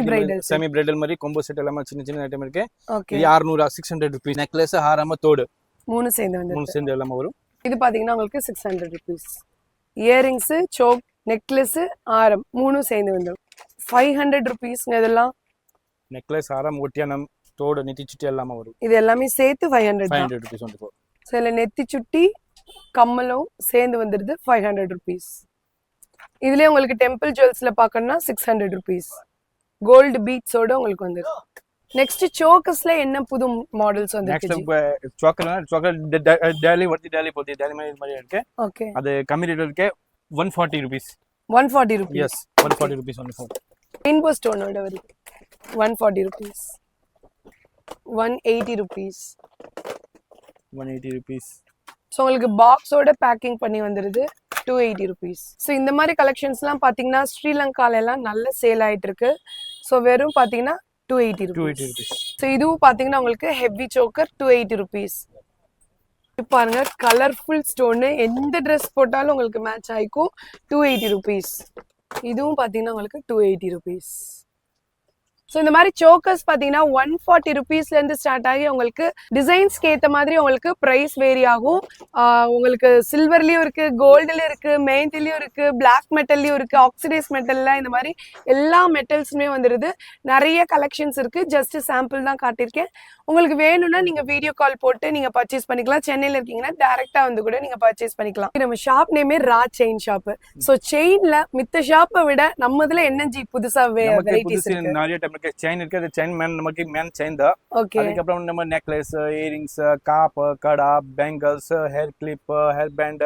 bridal மாதிரி கொம்போ செட் எல்லாமே சின்ன சின்ன ஐட்டம் இருக்கு. ஓகே, இது 600 600 rupees. நெக்லஸ், ஹாரம், தோடு மூணு சேர்ந்து எல்லாமே வரும். இது பாத்தீங்கன்னா உங்களுக்கு 600 rupees. இயரிங்ஸ், சோக், நெக்லஸ், ஆரம் மூணும் சேர்ந்து வந்துடும் 500 rupees. இதெல்லாம் நெக்லஸ், ஹாரம், ஒட்டியானம், தோடு, நெத்தி சுட்டி எல்லாமே வரும். இது எல்லாமே சேர்த்து 500 rupees only for. ஸோ இதில் நெத்தி சுட்டி கம்மலும் சேர்ந்து வந்துடுது 500 rupees. இதுலேயே உங்களுக்கு டெம்பிள் ஜுவல்ஸில் பார்க்கணும்னா 600 rupees. கோல்டு பீட்ஸோட உங்களுக்கு வந்துடும். நெக்ஸ்ட் சோக்கஸ்ல என்ன புது மாடல்ஸ் வந்துருக்கு? நெக்ஸ்ட் சாக்லேட் டேலி வர்த்தி டேலி போதி டேலி மாதிரி இருக்கு. ஓகே, அது கம்மி ரேட்ல இருக்கு. 140 rupees. 140 rupees. Yes, 140 rupees only for. Rainbow ஸ்டோனோட வருது 140 rupees. 180 rupees. 180 rupees. ஸோ உங்களுக்கு பாக்ஸோட பேக்கிங் பண்ணி வந்துடுது 280 rupees. ஸோ இந்த மாதிரி கலெக்ஷன்ஸ்லாம் பார்த்தீங்கன்னா ஸ்ரீலங்கால எல்லாம் நல்ல சேல் ஆயிட்டு இருக்கு. ஸோ வெறும் பார்த்தீங்கன்னா 280 rupees. ஸோ இதுவும் பார்த்தீங்கன்னா உங்களுக்கு ஹெவி சோக்கர் 280 rupees. பாருங்க கலர்ஃபுல் ஸ்டோனு, எந்த ட்ரெஸ் போட்டாலும் உங்களுக்கு மேட்ச் ஆயிக்கும். 280 rupees. இதுவும் பார்த்தீங்கன்னா உங்களுக்கு 280 rupees. ஸோ இந்த மாதிரி சோக்கர்ஸ் பார்த்தீங்கன்னா 140 rupeesல இருந்து ஸ்டார்ட் ஆகி உங்களுக்கு டிசைன்ஸ்க்கு ஏற்ற மாதிரி உங்களுக்கு ப்ரைஸ் வேரி ஆகும். உங்களுக்கு சில்வர்லயும் இருக்கு, கோல்டுலயும் இருக்கு, மெயின்லயும் இருக்கு, பிளாக் மெட்டல்லையும் இருக்கு, ஆக்சிடைஸ் மெட்டல்ல இந்த மாதிரி எல்லா மெட்டல்ஸுமே வந்துடுது. நிறைய கலெக்ஷன்ஸ் இருக்கு. ஜஸ்ட் சாம்பிள் தான் காட்டியிருக்கேன். உங்களுக்கு வேணும்னா நீங்க வீடியோ கால் போட்டு நீங்க பர்ச்சேஸ் பண்ணிக்கலாம். சென்னையில இருக்கீங்கன்னா டைரக்டா வந்து கூட நீங்க பர்ச்சேஸ் பண்ணிக்கலாம். நம்ம ஷாப் நேமே ராஜ் செயின் ஷாப். ஸோ செயின்ல மித்த ஷாப்பை விட நம்ம இதுல என்ன புதுசா வெரைட்டிஸ் இருக்கு? நிறைய டைம் செயின் இருக்கு. அது செயின் நமக்கு மேன் செயின் தான். அதுக்கப்புறம் நம்ம நெக்லஸ், இயரிங்ஸ், காப், கடா, bangles, hair clip, hair band,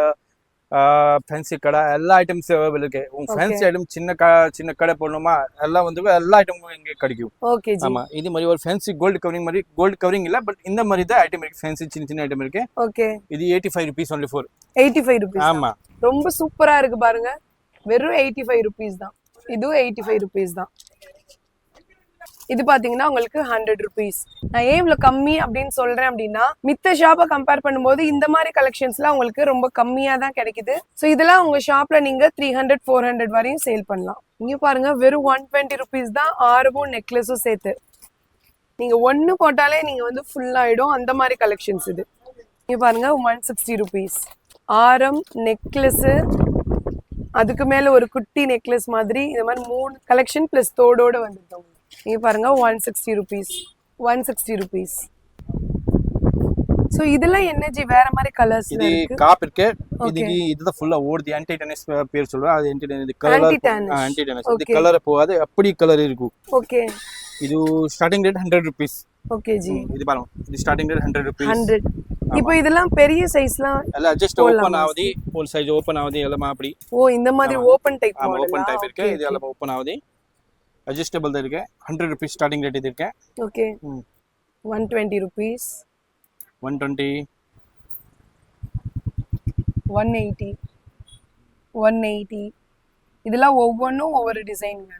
fancy கடை எல்லா ஐட்டம்ஸ் அவைலபிள் இருக்கு. ஃபேன்சி ஐட்டம் சின்ன கடை போடணுமா எல்லாம் வந்து எல்லா ஐட்டமும் இங்கே கிடைக்கும். ஆமா, இது மாதிரி ஒரு ஃபேன்சி கோல்டு கவரிங் மாதிரி, கோல்டு கவரிங் இல்ல பட் இந்த மாதிரி தான் ஐட்டம் இருக்கு. ஃபேன்சி சின்ன ஐட்டம் இருக்கு. ஓகே, இது 85 rupees only for. 85 rupees. ஆமா, ரொம்ப சூப்பரா இருக்கு பாருங்க. வெறும் 85 rupees தான். இதுவும் 85 rupees தான். இது பாத்தீங்கன்னா உங்களுக்கு 100 rupees. நான் ஏன் இவ்வளவு கம்மி அப்படின்னு சொல்றேன் அப்படின்னா மித்த ஷாப்பை கம்பேர் பண்ணும்போது இந்த மாதிரி கலெக்ஷன்ஸ்லாம் உங்களுக்கு ரொம்ப கம்மியா தான் கிடைக்குது. ஸோ இதெல்லாம் உங்க ஷாப்ல நீங்க 300 400 வரையும் சேல் பண்ணலாம். இங்க பாருங்க வெறும் 120 rupees தான் ஆரமும் நெக்லஸும் சேர்த்து. நீங்க ஒன்னு போட்டாலே நீங்க வந்து ஃபுல் ஆயிடும். அந்த மாதிரி கலெக்ஷன்ஸ் இது. இங்க பாருங்க 160 rupees. ஆரம், நெக்லஸ், அதுக்கு மேல ஒரு குட்டி நெக்லஸ் மாதிரி இந்த மாதிரி 3 கலெக்ஷன் பிளஸ் தோடோட வந்துருக்கோம். நீங்க பாருங்க 160 rupees. 160 rupees. சோ இதெல்லாம் என்ன ஜி வேற மாதிரி கலர்ஸ் இது இருக்கு? காப் இருக்கு. இதுதான் ஃபுல்லா ஓடுது. ஆன்டி டென்னிஸ் பேர் சொல்லுவா. அது ஆன்டி டென்னிஸ். இது கலர் ஆன்டி டென்னிஸ். இது கலர் போகாது. அப்படி கலர் இருக்கும். ஓகே. இது starting rate 100 rupees. Okay G. இது பாருங்க. இது ஸ்டார்டிங் ரேட் 100 rupees. 100. இப்போ இதெல்லாம் பெரிய சைஸ்லாம் எல்லாம் ஜஸ்ட் ஓபன் ஆகுது. ஃபுல் சைஸ் ஓபன் ஆகுது எல்லாம் அப்படி. ஓ இந்த மாதிரி open type model. Open type இருக்கு. இது எல்லாம் ஓபன் ஆகுது. அட்ஜஸ்டபிள் தான் இருக்கு. 100 rupees ஸ்டார்டிங் ரேட் இது இருக்கு. ஓகே. 120 rupees. 120. 180. 180. இதெல்லாம் ஒவ்வொன்றும் ஒவ்வொரு டிசைனுங்க.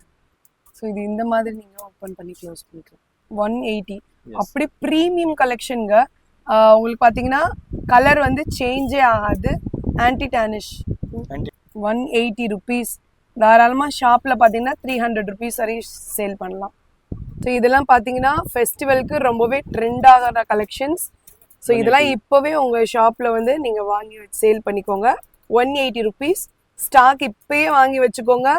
ஸோ இது இந்த மாதிரி நீங்க ஓப்பன் பண்ணி க்ளோஸ் பண்ணிக்கலாம். 180. அப்படி ப்ரீமியம் கலெக்ஷனுங்க. உங்களுக்கு பார்த்தீங்கன்னா கலர் வந்து சேஞ்சே ஆகாது. Anti Danish. 180 rupees. தாராளமாக ஷாப்பில் பார்த்தீங்கன்னா 300 rupees வரையும் சேல் பண்ணலாம். ஸோ இதெல்லாம் பார்த்தீங்கன்னா ஃபெஸ்டிவலுக்கு ரொம்பவே ட்ரெண்ட் ஆகிற கலெக்ஷன்ஸ். ஸோ இதெல்லாம் இப்போவே உங்கள் ஷாப்பில் வந்து நீங்கள் வாங்கி வச்சு சேல் பண்ணிக்கோங்க. 180 rupees. ஸ்டாக் இப்போயே வாங்கி வச்சுக்கோங்க.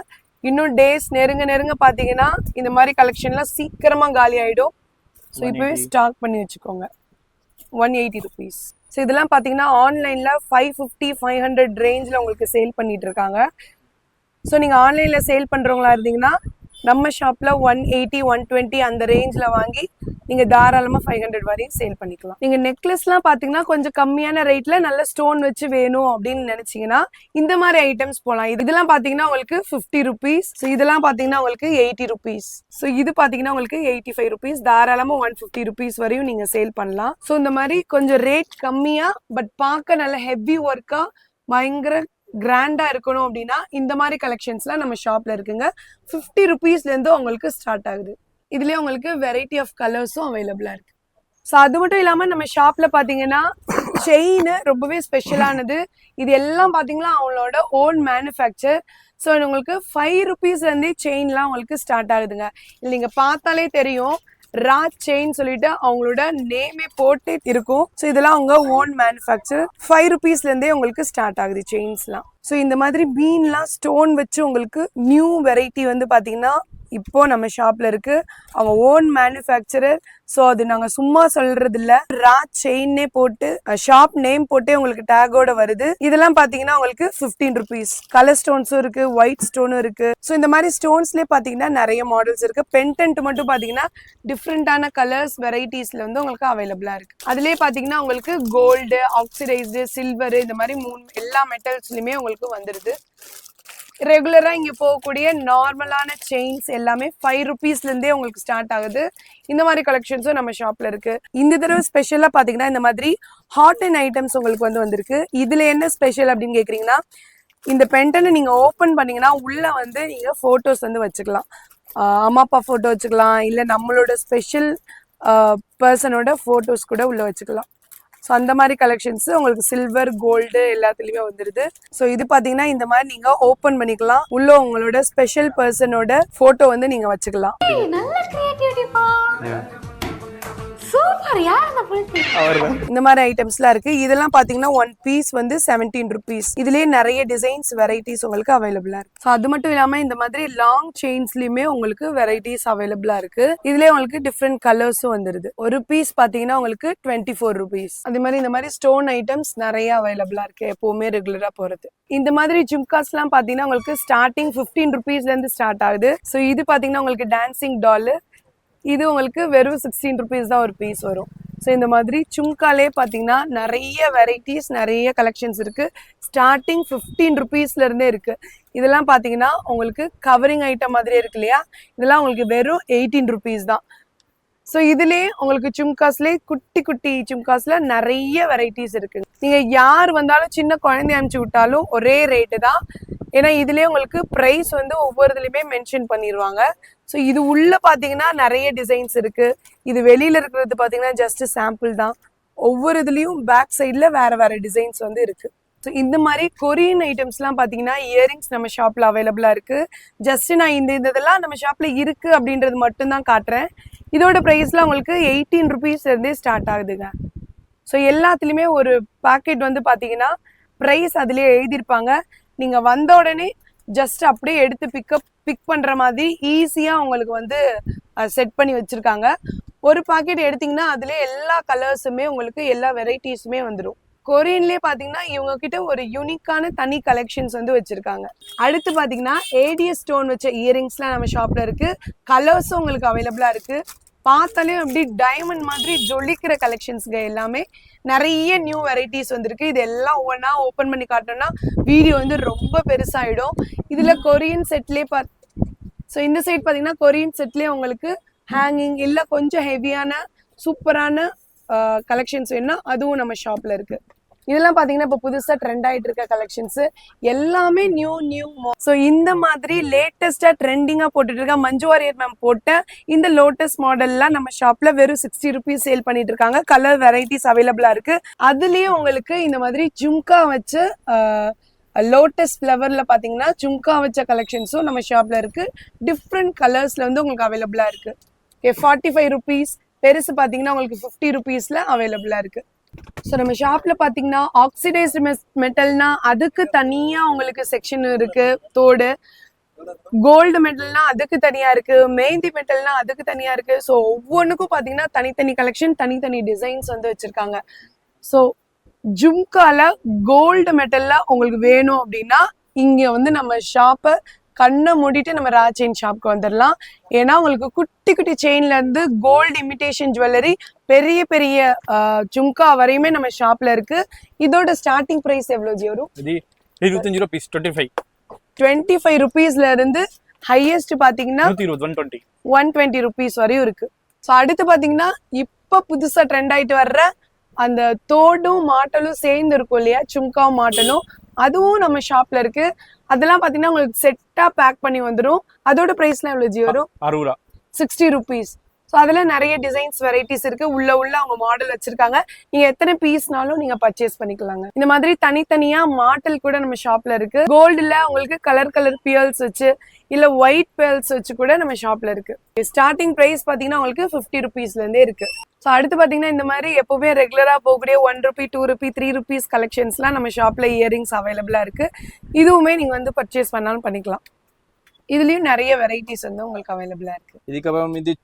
இன்னும் டேஸ் நெருங்க பார்த்தீங்கன்னா இந்த மாதிரி கலெக்ஷன்லாம் சீக்கிரமாக காலி ஆகிடும். ஸோ இப்போவே ஸ்டாக் பண்ணி வச்சுக்கோங்க. 180 rupees. ஸோ இதெல்லாம் பார்த்தீங்கன்னா ஆன்லைனில் 550, 500 ரேஞ்சில் உங்களுக்கு சேல் பண்ணிட்டு இருக்காங்க. ஸோ நீங்கள் ஆன்லைனில் சேல் பண்ணுறவங்களா இருந்தீங்கன்னா நம்ம ஷாப்பில் 180, 120 அந்த ரேஞ்சில் வாங்கி நீங்கள் தாராளமாக 500 வரையும் சேல் பண்ணிக்கலாம். நீங்கள் நெக்லஸ்லாம் பார்த்தீங்கன்னா கொஞ்சம் கம்மியான ரேட்டில் நல்ல ஸ்டோன் வச்சு வேணும் அப்படின்னு நினச்சிங்கன்னா இந்த மாதிரி ஐட்டம்ஸ் போகலாம். இதெல்லாம் பார்த்தீங்கன்னா உங்களுக்கு 50 rupees. ஸோ இதெல்லாம் பார்த்தீங்கன்னா உங்களுக்கு 80 rupees. ஸோ இது பார்த்தீங்கன்னா உங்களுக்கு 85 rupees. தாராளமாக 150 rupees வரையும் நீங்கள் சேல் பண்ணலாம். ஸோ இந்த மாதிரி கொஞ்சம் ரேட் கம்மியாக பட் பார்க்க நல்ல ஹெவி ஒர்க்காக பயங்கர கிராண்டா இருக்கணும் அப்படின்னா இந்த மாதிரி கலெக்ஷன்ஸ்லாம் நம்ம ஷாப்ல இருக்குங்க. 50 rupeesலேருந்து உங்களுக்கு ஸ்டார்ட் ஆகுது. இதுலேயே உங்களுக்கு வெரைட்டி ஆஃப் கலர்ஸும் அவைலபிளா இருக்கு. ஸோ அது மட்டும் இல்லாமல் நம்ம ஷாப்ல பார்த்தீங்கன்னா செயின் ரொம்பவே ஸ்பெஷலானது. இது எல்லாம் பார்த்தீங்கன்னா அவங்களோட ஓன் மேனுஃபேக்சர். ஸோ உங்களுக்கு 5 rupeesலேருந்தே செயின்லாம் உங்களுக்கு ஸ்டார்ட் ஆகுதுங்க. இல்லை நீங்கள் பார்த்தாலே தெரியும் ராஜ் செயின் சொல்லிட்டு அவங்களோட நேமே போட்டு இருக்கும். ஸோ இதெல்லாம் அவங்க ஓன் மேனுஃபேக்சர். 5 rupeesலேருந்தே உங்களுக்கு ஸ்டார்ட் ஆகுது செயின்ஸ்லாம். ஸோ இந்த மாதிரி பீன்லாம் ஸ்டோன் வச்சு உங்களுக்கு நியூ வெரைட்டி வந்து பார்த்தீங்கன்னா இப்போ நம்ம ஷாப்ல இருக்கு. அவங்க ஓன் மேனுஃபேக்சரர். ஸோ அது நாங்கள் சும்மா சொல்றது இல்லை. ராஜ் செயின்னே போட்டு ஷாப் நேம் போட்டே உங்களுக்கு டேகோட வருது. இதெல்லாம் பார்த்தீங்கன்னா உங்களுக்கு 15 rupees. கலர் ஸ்டோன்ஸும் இருக்கு, ஒயிட் ஸ்டோனும் இருக்கு. ஸோ இந்த மாதிரி ஸ்டோன்ஸ்லேயே பார்த்தீங்கன்னா நிறைய மாடல்ஸ் இருக்கு. பென்டென்ட் மட்டும் பார்த்தீங்கன்னா டிஃப்ரெண்டான கலர்ஸ் வெரைட்டிஸ்ல வந்து உங்களுக்கு அவைலபிளா இருக்கு. அதுலேயே பார்த்தீங்கன்னா உங்களுக்கு கோல்டு, ஆக்சிடைஸ்டு, சில்வர் இந்த மாதிரி எல்லா மெட்டல்ஸ்லையுமே உங்களுக்கு வந்துடுது. ரெகுலரா இங்க போகக்கூடிய நார்மலான செயின்ஸ் எல்லாமே 5 rupeesலேருந்தே உங்களுக்கு ஸ்டார்ட் ஆகுது. இந்த மாதிரி கலெக்ஷன்ஸும் நம்ம ஷாப்ல இருக்கு. இந்த தடவை ஸ்பெஷலா பாத்தீங்கன்னா இந்த மாதிரி ஹாட் அண்ட் ஐட்டம்ஸ் உங்களுக்கு வந்திருக்கு. இதுல என்ன ஸ்பெஷல் அப்படின்னு கேக்குறீங்கன்னா இந்த பென்டனை நீங்க ஓபன் பண்ணீங்கன்னா உள்ள வந்து நீங்க போட்டோஸ் வந்து வச்சுக்கலாம். அம்மா அப்பா போட்டோ வச்சுக்கலாம், இல்ல நம்மளோட ஸ்பெஷல் பர்சனோட போட்டோஸ் கூட உள்ள வச்சுக்கலாம். ஸோ அந்த மாதிரி கலெக்ஷன்ஸ் உங்களுக்கு சில்வர், கோல்டு எல்லாத்துலேயுமே வந்துடுது. ஸோ இது பார்த்தீங்கன்னா இந்த மாதிரி நீங்கள் ஓப்பன் பண்ணிக்கலாம். உள்ள உங்களோட ஸ்பெஷல் பர்சனோட ஃபோட்டோ வந்து நீங்கள் வச்சுக்கலாம். இந்த மாதிரி ஐட்டம்ஸ்லாம் இருக்கு. இதெல்லாம் பாத்தீங்கன்னா 1 piece வந்து 17 rupees. இதுலயே நிறைய டிசைன்ஸ் வெரைட்டிஸ் உங்களுக்கு அவைலபிளா இருக்கு. ஸோ அது மட்டும் இல்லாம இந்த மாதிரி லாங் செயின்ஸ்லயுமே உங்களுக்கு வெரைட்டிஸ் அவைலபிளா இருக்கு. இதுலயே உங்களுக்கு டிஃப்ரெண்ட் கலர்ஸும் வந்துருது. ஒரு பீஸ் பாத்தீங்கன்னா உங்களுக்கு 24 rupees. அதே மாதிரி இந்த மாதிரி ஸ்டோன் ஐட்டம்ஸ் நிறைய அவைலபிளா இருக்கு. எப்பவுமே ரெகுலரா போறது. இந்த மாதிரி ஜும்காஸ் எல்லாம் பாத்தீங்கன்னா உங்களுக்கு ஸ்டார்டிங் 15 rupeesல இருந்து ஸ்டார்ட் ஆகுது. ஸோ இது பாத்தீங்கன்னா உங்களுக்கு டான்சிங் டால். இது உங்களுக்கு வெறும் 16 rupees தான் ஒரு பீஸ் வரும். ஸோ இந்த மாதிரி சும்காலே பார்த்தீங்கன்னா நிறைய வெரைட்டிஸ், நிறைய கலெக்ஷன்ஸ் இருக்குது. ஸ்டார்டிங் 15 rupeesலேருந்தே இருக்குது. இதெல்லாம் பார்த்தீங்கன்னா உங்களுக்கு கவரிங் ஐட்டம் மாதிரியே இருக்கு இல்லையா, இதெல்லாம் உங்களுக்கு வெறும் 18 rupees தான். ஸோ இதுலேயே உங்களுக்கு சும்காஸ்லேயே குட்டி குட்டி சும்காஸில் நிறைய வெரைட்டிஸ் இருக்குது. நீங்கள் யார் வந்தாலும் சின்ன குழந்தைய அனுப்பிச்சி விட்டாலும் ஒரே ரேட்டு தான். ஏன்னா இதுலேயே உங்களுக்கு ப்ரைஸ் வந்து ஒவ்வொருதுலையுமே மென்ஷன் பண்ணிடுவாங்க. ஸோ இது உள்ள பார்த்தீங்கன்னா நிறைய டிசைன்ஸ் இருக்கு. இது வெளியில இருக்கிறது பார்த்தீங்கன்னா ஜஸ்ட் சாம்பிள் தான். ஒவ்வொரு இதுலயும் பேக் சைடில் வேற வேற டிசைன்ஸ் வந்து இருக்கு. ஸோ இந்த மாதிரி கொரியன் ஐட்டம்ஸ்லாம் பார்த்தீங்கன்னா இயரிங்ஸ் நம்ம ஷாப்ல அவைலபிளா இருக்கு. ஜஸ்ட் நான் இந்த இதெல்லாம் நம்ம ஷாப்ல இருக்கு அப்படின்றது மட்டும்தான் காட்டுறேன். இதோட ப்ரைஸ்லாம் உங்களுக்கு 18 rupees இருந்தே ஸ்டார்ட் ஆகுதுங்க. ஸோ எல்லாத்துலேயுமே ஒரு பாக்கெட் வந்து பார்த்தீங்கன்னா ப்ரைஸ் அதுலேயே எழுதியிருப்பாங்க. நீங்கள் வந்த உடனே ஜஸ்ட் அப்படியே எடுத்து பிக் பண்ணுற மாதிரி ஈஸியாக உங்களுக்கு வந்து செட் பண்ணி வச்சுருக்காங்க. ஒரு பாக்கெட் எடுத்திங்கன்னா அதுலேயே எல்லா கலர்ஸுமே உங்களுக்கு எல்லா வெரைட்டிஸுமே வந்துடும். கொரியன்லேயே பார்த்தீங்கன்னா இவங்க கிட்ட ஒரு யூனிக்கான தனி கலெக்ஷன்ஸ் வந்து வச்சுருக்காங்க. அடுத்து பார்த்தீங்கன்னா ஏடிஎஸ் ஸ்டோன் வச்ச இயரிங்ஸ்லாம் நம்ம ஷாப்பில் இருக்குது. கலர்ஸும் உங்களுக்கு அவைலபிளாக இருக்குது. பார்த்தாலே அப்படி டைமண்ட் மாதிரி ஜொலிக்கிற கலெக்ஷன்ஸ்ங்க எல்லாமே. நிறைய நியூ வெரைட்டிஸ் வந்திருக்கு. இது எல்லாம் ஒவ்வொன்றா ஓப்பன் பண்ணி காட்டணும்னா வீடியோ வந்து ரொம்ப பெருசாகிடும். இதில் கொரியன் செட்லேயே ஸோ இந்த சைட் பார்த்தீங்கன்னா கொரியன் செட்லேயே உங்களுக்கு ஹேங்கிங் இல்லை கொஞ்சம் ஹெவியான சூப்பரான கலெக்ஷன்ஸ் வேணும்னா அதுவும் நம்ம ஷாப்பில் இருக்குது. இதெல்லாம் பார்த்தீங்கன்னா இப்போ புதுசாக ட்ரெண்ட் ஆகிட்டு இருக்க கலெக்ஷன்ஸு எல்லாமே நியூ. ஸோ இந்த மாதிரி லேட்டஸ்ட்டாக ட்ரெண்டிங்காக போட்டுட்டு இருக்க மஞ்சு வாரியர் மேம் போட்ட இந்த லோட்டஸ் மாடல்லாம் நம்ம ஷாப்பில் வெறும் 60 rupees சேல் பண்ணிட்டு இருக்காங்க. கலர் வெரைட்டிஸ் அவைலபிளாக இருக்குது. அதுலேயும் உங்களுக்கு இந்த மாதிரி ஜும்கா வச்சு லோட்டஸ் ஃப்ளவரில் பார்த்தீங்கன்னா ஜும்கா வச்ச கலெக்ஷன்ஸும் நம்ம ஷாப்பில் இருக்குது. டிஃப்ரெண்ட் கலர்ஸில் வந்து உங்களுக்கு அவைலபிளாக இருக்குது. 45 rupees, பெருசு பார்த்தீங்கன்னா உங்களுக்கு 50 rupeesல அவைலபிளாக இருக்குது. ஸோ நம்ம ஷாப்பில் பார்த்தீங்கன்னா ஆக்சிடைஸ்டு மெட்டல்னா அதுக்கு தனியாக உங்களுக்கு செக்ஷன் இருக்குது. தோடு கோல்டு மெட்டல்னா அதுக்கு தனியாக இருக்குது. மெஹந்தி மெட்டல்னா அதுக்கு தனியாக இருக்குது. ஸோ ஒவ்வொன்றுக்கும் பார்த்தீங்கன்னா தனித்தனி கலெக்ஷன், தனித்தனி டிசைன்ஸ் வந்து வச்சுருக்காங்க. ஸோ ஜும்கால கோல்டு மெட்டல்ல உங்களுக்கு வேணும் அப்படின்னா இங்கே வந்து நம்ம ஷாப்பை கண்ணை மூடிட்டு நம்ம ரா செயின் ஷாப்க்கு வந்துடலாம். ஏன்னா உங்களுக்கு குட்டி குட்டி செயின்ல இருந்து கோல்டு இமிடேஷன் ஜுவல்லரி பெரிய பெரிய ஜும்கா வரையுமே நம்ம ஷாப்ல இருக்கு. இதோட ஸ்டார்டிங் பிரைஸ் எவ்வளவு ஜி வரும்? 25 rupees, 25 rupeesல இருந்து ஹையஸ்ட் பாத்தீங்கன்னா 120 rupees வரையும் இருக்கு. ஸோ அடுத்து பாத்தீங்கன்னா இப்ப புதுசா ட்ரெண்ட் ஆயிட்டு வர்ற அந்த தோடும் மாட்டலும் சேர்ந்து இருக்கும் இல்லையா, சும்காவும் மாட்டலும், அதுவும் நம்ம ஷாப்ல இருக்கு. அதெல்லாம் பாத்தீங்கன்னா உங்களுக்கு செட்டா பேக் பண்ணி வந்துடும். அதோட பிரைஸ்லாம் எவ்வளவு ஜி வரும்? 60 rupees. ஸோ அதுல நிறைய டிசைன்ஸ் வெரைட்டிஸ் இருக்கு. உள்ள அவங்க மாடல் வச்சிருக்காங்க. நீங்க எத்தனை பீஸ்னாலும் நீங்க பர்ச்சேஸ் பண்ணிக்கலாங்க. இந்த மாதிரி தனித்தனியா மாடல் கூட நம்ம ஷாப்ல இருக்கு. கோல்டுல உங்களுக்கு கலர் பியர்ஸ் வச்சு இல்ல ஒயிட் பேர்ல்ஸ் வச்சு கூட நம்ம ஷாப்ல இருக்கு. ஸ்டார்டிங் பிரைஸ் பாத்தீங்கன்னா உங்களுக்கு 50 rupeesல இருந்தே இருக்கு. ஸோ அடுத்து பாத்தீங்கன்னா இந்த மாதிரி எப்பவுமே ரெகுலரா போகக்கூடிய 1 rupee, 2 rupee, 3 rupees கலெக்ஷன்ஸ்லாம் நம்ம ஷாப்ல இயரிங்ஸ் அவைலபிளா இருக்கு. இதுவுமே நீங்க வந்து பர்ச்சேஸ் பண்ணாலும் பண்ணிக்கலாம். இதுலயும் நிறைய வெரைட்டிஸ் வந்து உங்களுக்கு அவைலபிளா இருக்கு. இதுக்கப்புறம் இது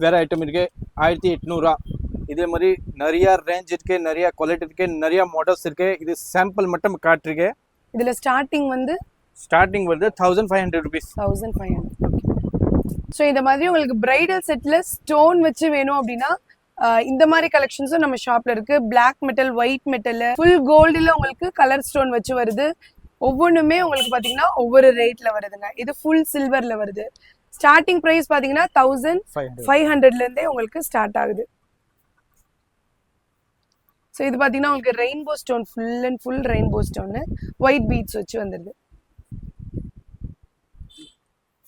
வேற ஐட்டம் இருக்கு 1800. இதே மாதிரி நிறைய ரேஞ்ச் இருக்கு, நிறைய குவாலிட்டி இருக்கு, நிறைய மாடல்ஸ் இருக்கு. இது சாம்பிள் மட்டும் காட்டிருக்கேன். இதுல ஸ்டார்டிங் வந்து 1500 rupees. 1500. ஸோ இந்த மாதிரி உங்களுக்கு பிரைடல் செட்ல ஸ்டோன் வச்சு வேணும் அப்படின்னா இந்த மாதிரி கலெக்ஷன்ஸும் நம்ம ஷாப்ல இருக்கு. Black metal, white metal, full கோல்டுல உங்களுக்கு கலர் ஸ்டோன் வச்சு வருது. ஒவ்வொன்றுமே உங்களுக்கு பாத்தீங்கன்னா ஒவ்வொரு ரேட்ல வருதுங்க. இது ஃபுல் சில்வர்ல வருது. ஸ்டார்டிங் பிரைஸ் பாத்தீங்கன்னா 1500ல இருந்தே உங்களுக்கு ஸ்டார்ட் ஆகுது. ஸோ இது பாத்தீங்கன்னா உங்களுக்கு rainbow stone, full and full rainbow stone, white beads வச்சு வந்துருது.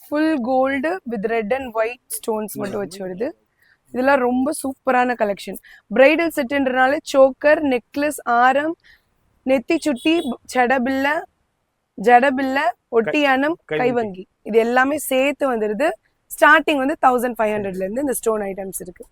Full gold with red and white stones மட்டும் வச்சு வருது. இதெல்லாம் ரொம்ப சூப்பரான கலெக்ஷன். பிரைடல் செட்டுன்றனால சோக்கர், நெக்லஸ், ஆரம், நெத்தி சுட்டி, ஜடபில்ல, ஒட்டியானம், கைவங்கி, இது எல்லாமே சேர்த்து வந்துருது. ஸ்டார்டிங் வந்து 1500ல இருந்து இந்த ஸ்டோன் ஐட்டம்ஸ் இருக்கு.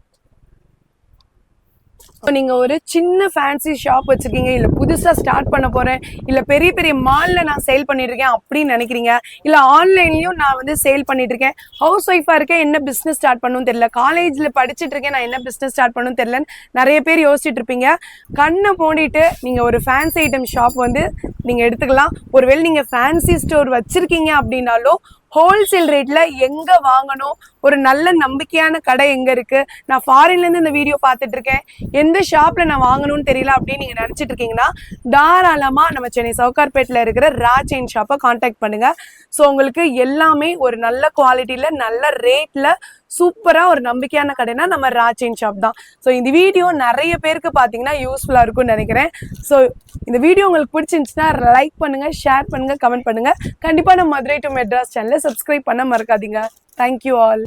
நீங்க ஒரு சின்ன ஃபேன்சி ஷாப் வச்சிருக்கீங்க, இல்ல புதுசா ஸ்டார்ட் பண்ண போறேன், இல்ல பெரிய பெரிய மால்ல நான் சேல் பண்ணிட்டு இருக்கேன் அப்படின்னு நினைக்கிறீங்க, இல்ல ஆன்லைன்லயும் நான் வந்து சேல் பண்ணிட்டு இருக்கேன், ஹவுஸ் ஒய்ஃபா இருக்கேன், என்ன பிசினஸ் ஸ்டார்ட் பண்ணணும் தெரியல, காலேஜ்ல படிச்சுட்டு இருக்கேன், நான் என்ன பிசினஸ் ஸ்டார்ட் பண்ணணும் தெரியலன்னு நிறைய பேர் யோசிச்சுட்டு இருப்பீங்க. கண்ணை மூடிட்டு நீங்க ஒரு ஃபேன்சி ஐட்டம் ஷாப் வந்து நீங்க எடுத்துக்கலாம். ஒருவேளை நீங்க ஃபேன்சி ஸ்டோர் வச்சிருக்கீங்க அப்படின்னாலும் ஹோல்சேல் ரேட்ல எங்க வாங்கணும், ஒரு நல்ல நம்பிக்கையான கடை எங்க இருக்கு, நான் ஃபாரின்ல இருந்து இந்த வீடியோ பார்த்துட்டு இருக்கேன், எந்த ஷாப்ல நான் வாங்கணும்னு தெரியல அப்படின்னு நீங்க நினைச்சிட்டு இருக்கீங்கன்னா தாராளமா நம்ம சென்னை சவுகார்பேட்ல இருக்கிற ரா செயின் ஷாப்பை கான்டாக்ட் பண்ணுங்க. ஸோ உங்களுக்கு எல்லாமே ஒரு நல்ல குவாலிட்டியில நல்ல ரேட்ல சூப்பரா ஒரு நம்பிக்கையான கடைனா நம்ம ரா செயின் ஷாப் தான். ஸோ இந்த வீடியோ நிறைய பேருக்கு பார்த்தீங்கன்னா யூஸ்ஃபுல்லா இருக்கும்னு நினைக்கிறேன். ஸோ இந்த வீடியோ உங்களுக்கு பிடிச்சிருந்துச்சுன்னா லைக் பண்ணுங்க, ஷேர் பண்ணுங்க, கமெண்ட் பண்ணுங்க. கண்டிப்பா நம்ம மதுரை டு மெட்ராஸ் சேனலை சப்ஸ்கிரைப் பண்ண மறக்காதீங்க. Thank you all.